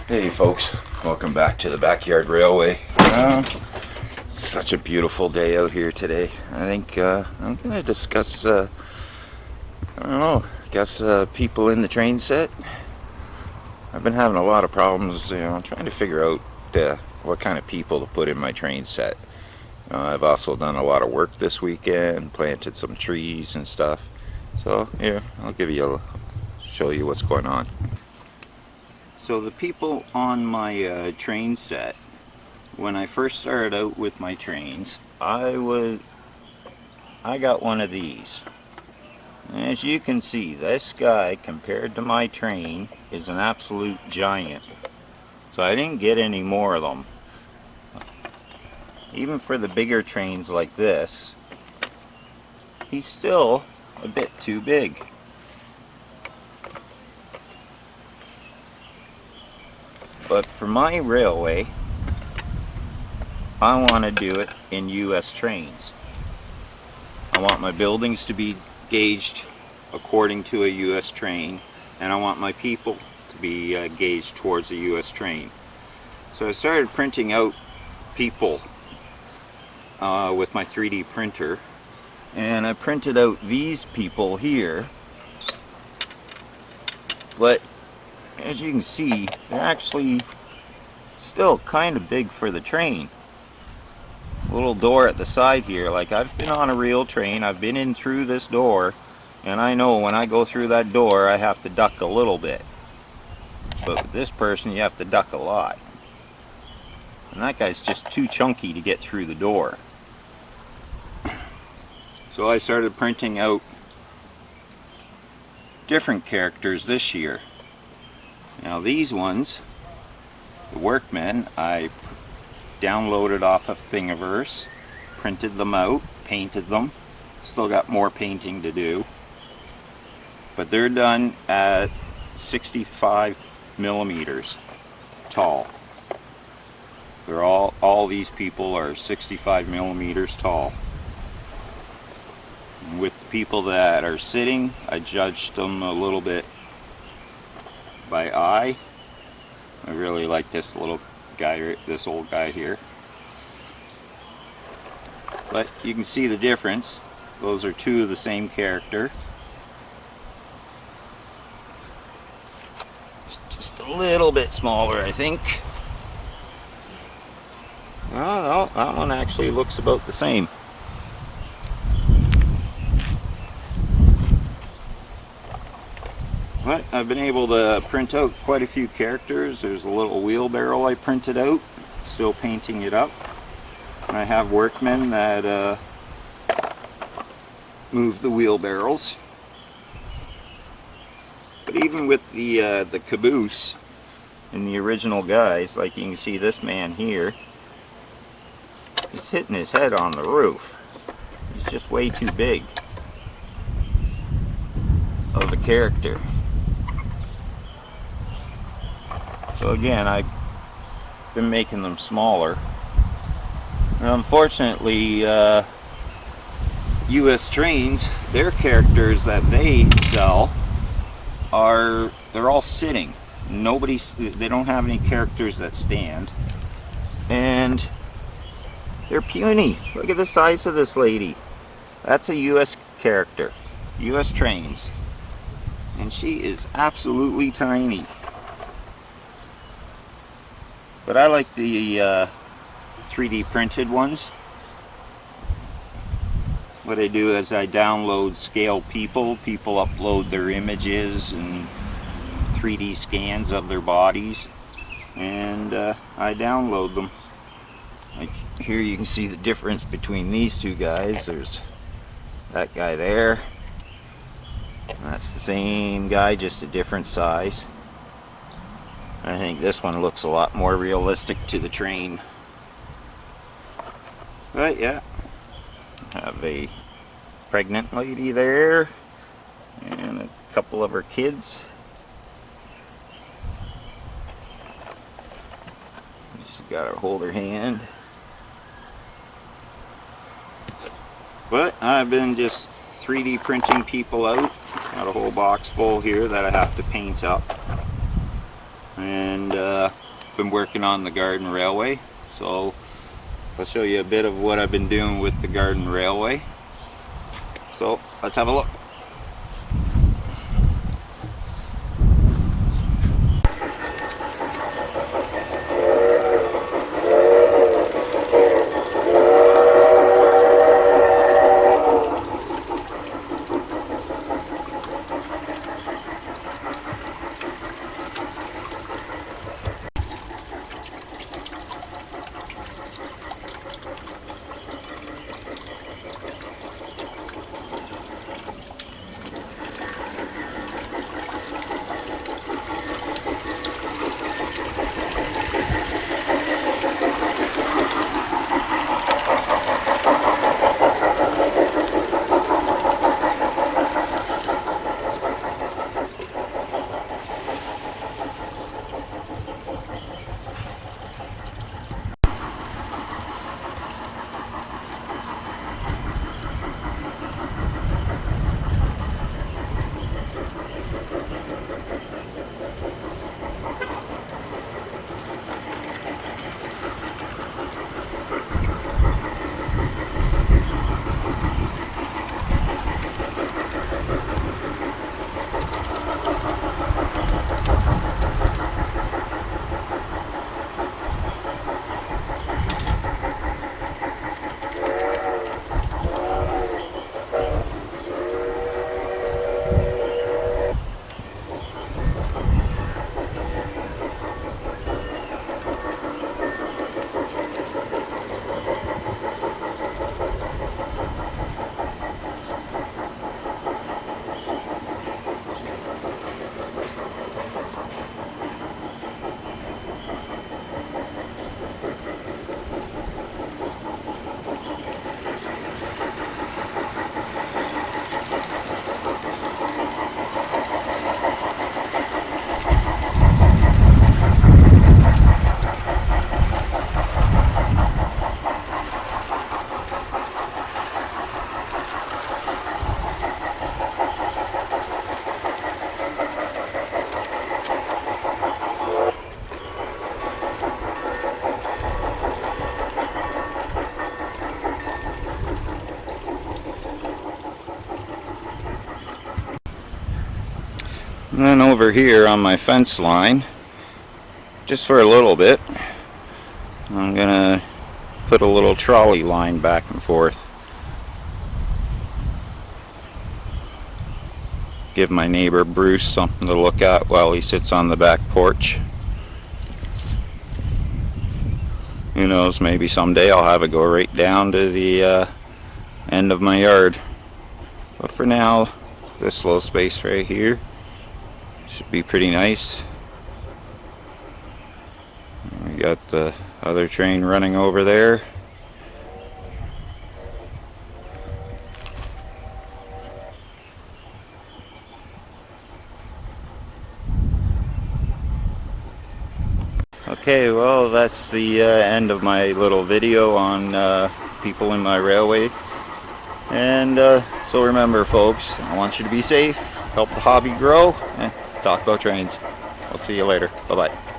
Hey folks, welcome back to the Backyard Railway. Such a beautiful day out here today. I think I'm going to discuss, I don't know, I guess people in the train set. I've been having a lot of problems, trying to figure out what kind of people to put in my train set. I've also done a lot of work this weekend, planted some trees and stuff. So here, I'll show you what's going on. So the people on my train set, when I first started out with my trains, I got one of these. And as you can see, this guy compared to my train is an absolute giant. So I didn't get any more of them. Even for the bigger trains like this, he's still a bit too big. But for my railway, I want to do it in US trains. I want my buildings to be gauged according to a US train, and I want my people to be gauged towards a US train. So I started printing out people with my 3D printer, and I printed out these people here. But as you can see, they're actually still kind of big for the train. Little door at the side here, like I've been on a real train, I've been in through this door, and I know when I go through that door I have to duck a little bit. But with this person you have to duck a lot. And that guy's just too chunky to get through the door. So I started printing out different characters this year. Now these ones, the workmen, I downloaded off of Thingiverse, printed them out, painted them. Still got more painting to do. But they're done at 65 millimeters tall. They're all these people are 65 millimeters tall. And with the people that are sitting, I judged them a little bit by eye. I really like this little guy, this old guy here. But you can see the difference. Those are two of the same character. It's just a little bit smaller, I think. Oh, no, that one actually looks about the same. But I've been able to print out quite a few characters. There's a little wheelbarrow I printed out, still painting it up. And I have workmen that move the wheelbarrows. But even with the caboose and the original guys, like you can see this man here, he's hitting his head on the roof. He's just way too big of a character. So again, I've been making them smaller. And unfortunately, US trains, their characters that they sell they're all sitting. They don't have any characters that stand. And they're puny. Look at the size of this lady. That's a US character. US trains. And she is absolutely tiny. But I like the 3D printed ones. What I do is I download scale people. People upload their images and 3D scans of their bodies. And I download them. Like here you can see the difference between these two guys. There's that guy there. That's the same guy, just a different size. I think this one looks a lot more realistic to the train. But yeah, have a pregnant lady there and a couple of her kids. She's got to hold her hand. But I've been just 3D printing people out. Got a whole box full here that I have to paint up. And been working on the Garden Railway, so I'll show you a bit of what I've been doing with the Garden Railway. So let's have a look. And then over here on my fence line, just for a little bit, I'm gonna put a little trolley line back and forth. Give my neighbor Bruce something to look at while he sits on the back porch. Who knows, maybe someday I'll have it go right down to the end of my yard. But for now, this little space right here should be pretty nice. We got the other train running over there. Okay, well, that's the end of my little video on people in my railway. And so remember, folks, I want you to be safe, help the hobby grow, and talk about trains. I'll see you later. Bye-bye.